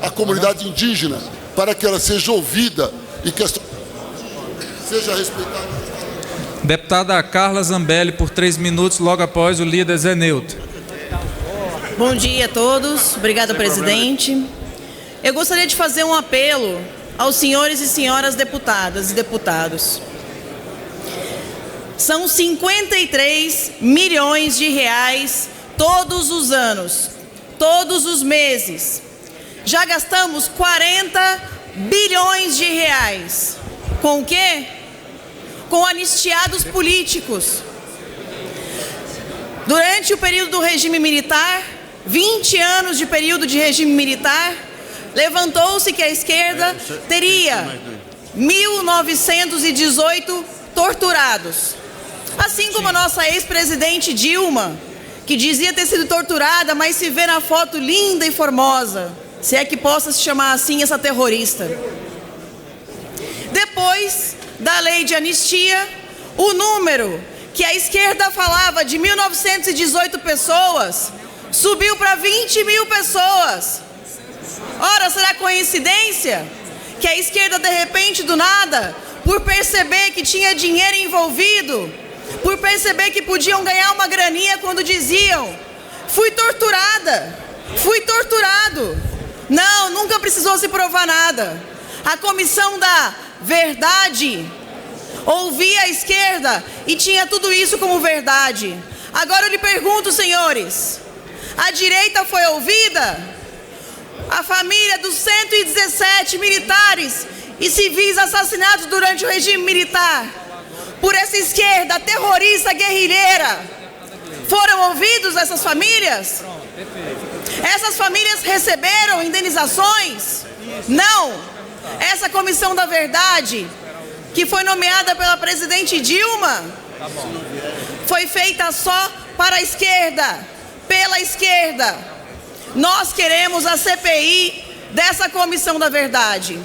a comunidade indígena para que ela seja ouvida e que seja respeitada. Deputada Carla Zambelli, por 3 minutos, logo após o líder Zé Neuto. Bom dia a todos. Obrigada, presidente. Eu gostaria de fazer um apelo aos senhores e senhoras deputadas e deputados. São 53 milhões de reais todos os anos, todos os meses. Já gastamos 40 bilhões de reais. Com o quê? Com anistiados políticos. Durante o período do regime militar, 20 anos de período de regime militar, levantou-se que a esquerda teria 1.918 torturados. Assim como a nossa ex-presidente Dilma, que dizia ter sido torturada, mas se vê na foto linda e formosa, se é que possa se chamar assim essa terrorista. Depois da lei de anistia, o número que a esquerda falava de 1.918 pessoas subiu para 20 mil pessoas. Ora, será coincidência que a esquerda, de repente, do nada, por perceber que tinha dinheiro envolvido, por perceber que podiam ganhar uma graninha quando diziam: fui torturada, fui torturado. Não, nunca precisou se provar nada. A comissão da verdade ouvia a esquerda e tinha tudo isso como verdade. Agora eu lhe pergunto, senhores, a direita foi ouvida? A família dos 117 militares e civis assassinados durante o regime militar por essa esquerda terrorista, guerrilheira, foram ouvidos essas famílias? Essas famílias receberam indenizações? Não. Essa comissão da verdade, que foi nomeada pela presidente Dilma, foi feita só para a esquerda, pela esquerda. Nós queremos a CPI dessa comissão da verdade.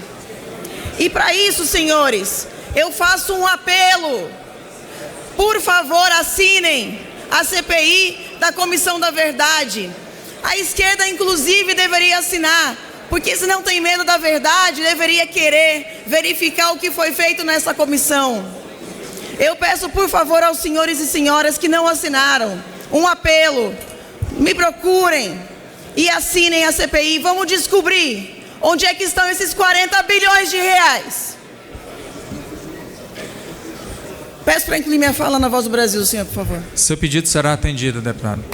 E para isso, senhores, eu faço um apelo. Por favor, assinem a CPI da comissão da verdade. A esquerda, inclusive, deveria assinar, porque se não tem medo da verdade, deveria querer verificar o que foi feito nessa comissão. Eu peço, por favor, aos senhores e senhoras que não assinaram, um apelo: me procurem e assinem a CPI. Vamos descobrir onde é que estão esses 40 bilhões de reais. Peço para incluir minha fala na Voz do Brasil, senhor, por favor. Seu pedido será atendido, deputado.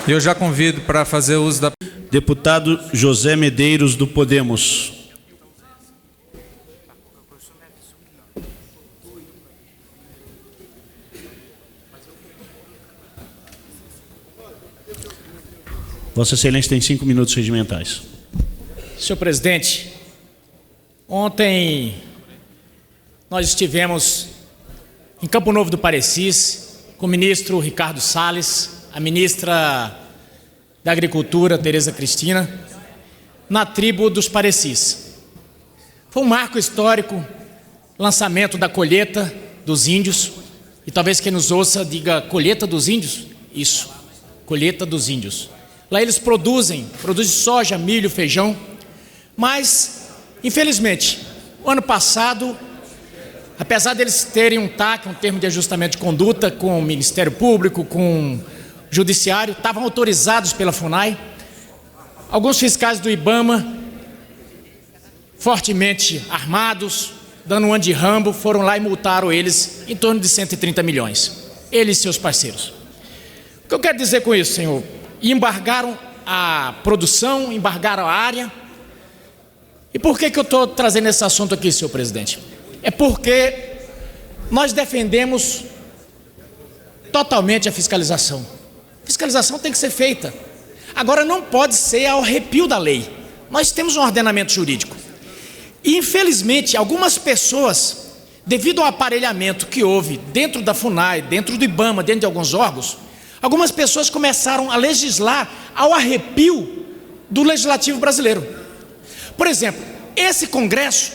Eu já convido para fazer uso da... Deputado José Medeiros, do Podemos. Vossa Excelência tem 5 minutos regimentais. Senhor presidente, ontem nós estivemos em Campo Novo do Parecis com o ministro Ricardo Salles, a ministra da Agricultura, Tereza Cristina, na tribo dos Parecis. Foi um marco histórico, lançamento da colheita dos índios, e talvez quem nos ouça diga: colheita dos índios? Isso, colheita dos índios. Lá eles produzem soja, milho, feijão, mas, infelizmente, o ano passado, apesar deles terem um TAC, um termo de ajustamento de conduta, com o Ministério Público, com o Judiciário, estavam autorizados pela FUNAI, alguns fiscais do IBAMA, fortemente armados, dando um ano de Rambo, foram lá e multaram eles em torno de 130 milhões, eles e seus parceiros. O que eu quero dizer com isso, senhor? Embargaram a produção, embargaram a área. E por que eu estou trazendo esse assunto aqui, senhor presidente? É porque nós defendemos totalmente a fiscalização. A fiscalização tem que ser feita. Agora, não pode ser ao arrepio da lei. Nós temos um ordenamento jurídico. E, infelizmente, algumas pessoas, devido ao aparelhamento que houve dentro da FUNAI, dentro do IBAMA, dentro de alguns órgãos, algumas pessoas começaram a legislar ao arrepio do legislativo brasileiro. Por exemplo, esse Congresso,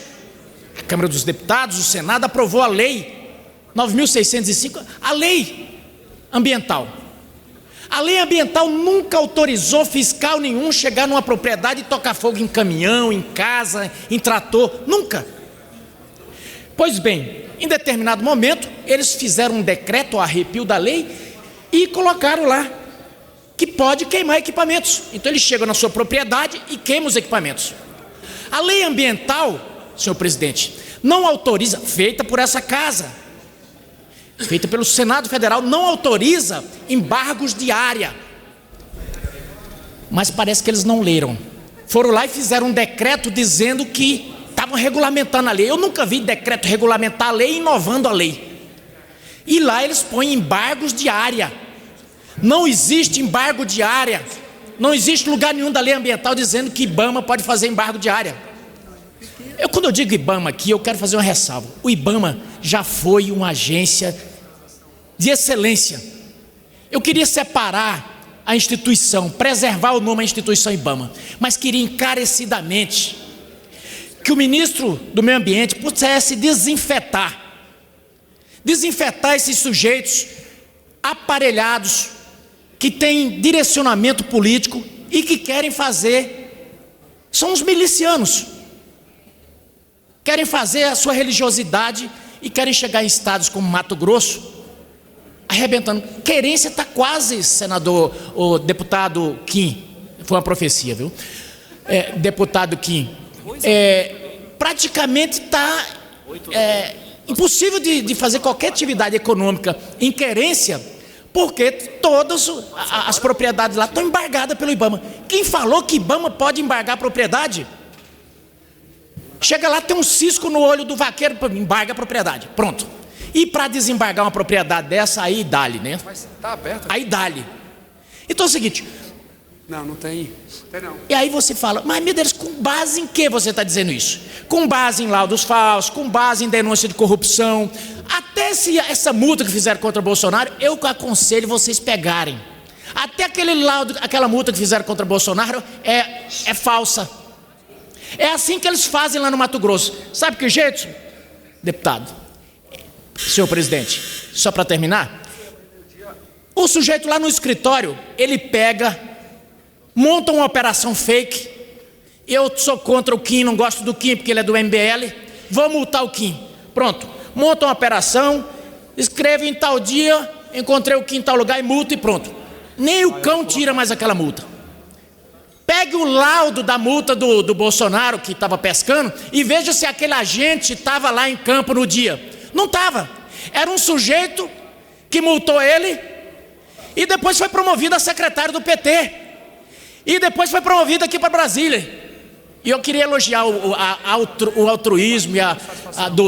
a Câmara dos Deputados, o Senado, aprovou a Lei 9.605, a lei ambiental. A lei ambiental nunca autorizou fiscal nenhum chegar numa propriedade e tocar fogo em caminhão, em casa, em trator, nunca. Pois bem, em determinado momento, eles fizeram um decreto ao arrepio da lei e colocaram lá que pode queimar equipamentos. Então eles chegam na sua propriedade e queimam os equipamentos. A lei ambiental, senhor presidente, não autoriza, feita por essa casa, feita pelo Senado Federal, não autoriza embargos de área. Mas parece que eles não leram. Foram lá e fizeram um decreto dizendo que estavam regulamentando a lei. Eu nunca vi decreto regulamentar a lei inovando a lei. E lá eles põem embargos de área. Não existe embargo de área. Não existe lugar nenhum da lei ambiental dizendo que IBAMA pode fazer embargo de área. Quando eu digo IBAMA aqui, eu quero fazer uma ressalva. O IBAMA já foi uma agência de excelência. Eu queria separar a instituição, preservar o nome da instituição IBAMA, mas queria encarecidamente que o ministro do Meio Ambiente pudesse desinfetar esses sujeitos aparelhados, que têm direcionamento político e que querem fazer, são os milicianos, querem fazer a sua religiosidade e querem chegar em estados como Mato Grosso, arrebentando. Querência está quase, senador, o deputado Kim, foi uma profecia, viu? Deputado Kim, praticamente está impossível de fazer qualquer atividade econômica em querência, porque todas as propriedades lá estão embargadas pelo IBAMA. Quem falou que IBAMA pode embargar a propriedade? Chega lá, tem um cisco no olho do vaqueiro, embarga a propriedade, pronto. E para desembargar uma propriedade dessa, aí dá-lhe, né? Mas está aberto. Aí dá-lhe. Então é o seguinte... Não tem. Tem não. E aí você fala, mas meu Deus, com base em que você está dizendo isso? Com base em laudos falsos, com base em denúncia de corrupção. Até essa multa que fizeram contra Bolsonaro, eu aconselho vocês pegarem. Até aquele laudo, aquela multa que fizeram contra Bolsonaro é falsa. É assim que eles fazem lá no Mato Grosso. Sabe que jeito, deputado? Senhor presidente, só para terminar, o sujeito lá no escritório, ele pega, monta uma operação fake. Eu sou contra o Kim, não gosto do Kim porque ele é do MBL, vou multar o Kim. Pronto, monta uma operação, escreve em tal dia, encontrei o Kim em tal lugar e multa e pronto. Nem o cão tira mais aquela multa. Pegue o laudo da multa do Bolsonaro que estava pescando e veja se aquele agente estava lá em campo no dia. Não estava. Era um sujeito que multou ele e depois foi promovido a secretário do PT. E depois foi promovido aqui para Brasília. E eu queria elogiar o altruísmo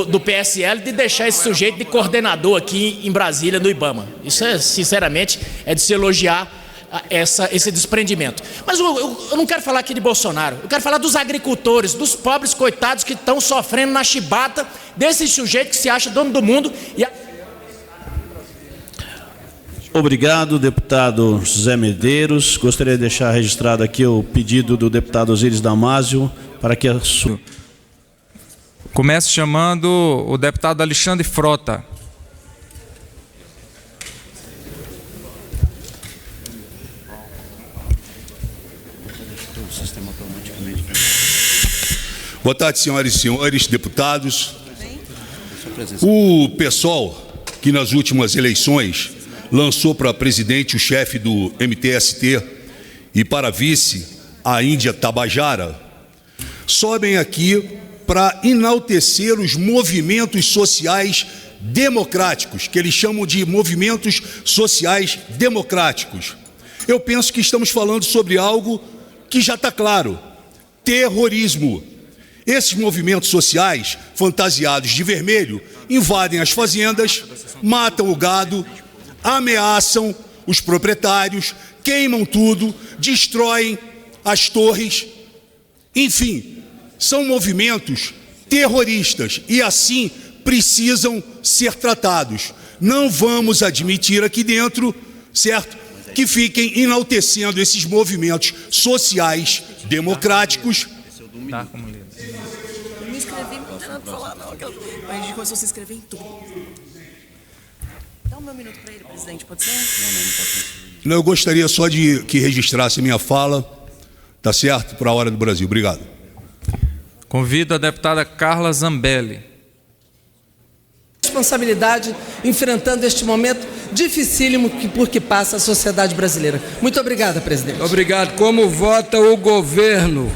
do PSL de deixar esse sujeito de coordenador aqui em Brasília, no IBAMA. Isso, sinceramente, é de se elogiar esse desprendimento. Mas eu não quero falar aqui de Bolsonaro. Eu quero falar dos agricultores, dos pobres coitados que estão sofrendo na chibata desse sujeito que se acha dono do mundo. Obrigado, deputado José Medeiros. Gostaria de deixar registrado aqui o pedido do deputado Osíris Damásio para que a sua... Começo chamando o deputado Alexandre Frota. Boa tarde, senhoras e senhores deputados. O PSOL, que nas últimas eleições lançou para presidente o chefe do MTST e para vice a Índia Tabajara, sobem aqui para enaltecer os movimentos sociais democráticos, que eles chamam de movimentos sociais democráticos. Eu penso que estamos falando sobre algo que já está claro: terrorismo. Esses movimentos sociais, fantasiados de vermelho, invadem as fazendas, matam o gado, ameaçam os proprietários, queimam tudo, destroem as torres. Enfim, são movimentos terroristas e assim precisam ser tratados. Não vamos admitir aqui dentro, certo, que fiquem enaltecendo esses movimentos sociais democráticos. Eu me inscrevi, não tem nada para falar, não. A gente começou a se inscrever em tudo. Dá um meu minuto para ele, presidente, pode ser? Não pode ser. Não, eu gostaria só de que registrasse minha fala, tá certo? Para a hora do Brasil. Obrigado. Convido a deputada Carla Zambelli. Responsabilidade enfrentando este momento dificílimo por que passa a sociedade brasileira. Muito obrigada, presidente. Obrigado. Como vota o governo?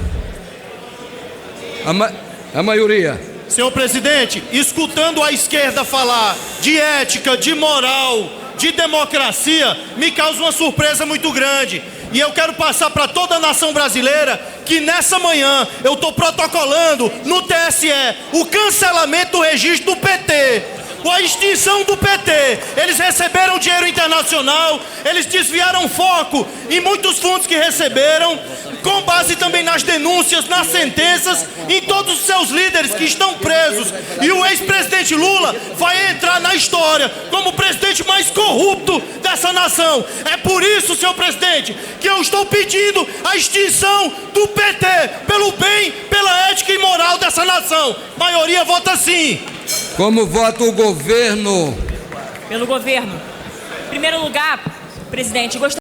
A maioria. Senhor presidente, escutando a esquerda falar de ética, de moral, de democracia, me causa uma surpresa muito grande. E eu quero passar para toda a nação brasileira que nessa manhã eu estou protocolando no TSE o cancelamento do registro do PT, a extinção do PT. Eles receberam dinheiro internacional, eles desviaram foco em muitos fundos que receberam, com base também nas denúncias, nas sentenças, em todos os seus líderes que estão presos. E o ex-presidente Lula vai entrar na história como o presidente mais corrupto dessa nação. É por isso, senhor presidente, que eu estou pedindo a extinção do PT, pelo bem, pela ética e moral dessa nação. A maioria vota sim. Como vota o governo? Pelo governo. Em primeiro lugar, presidente, gostaria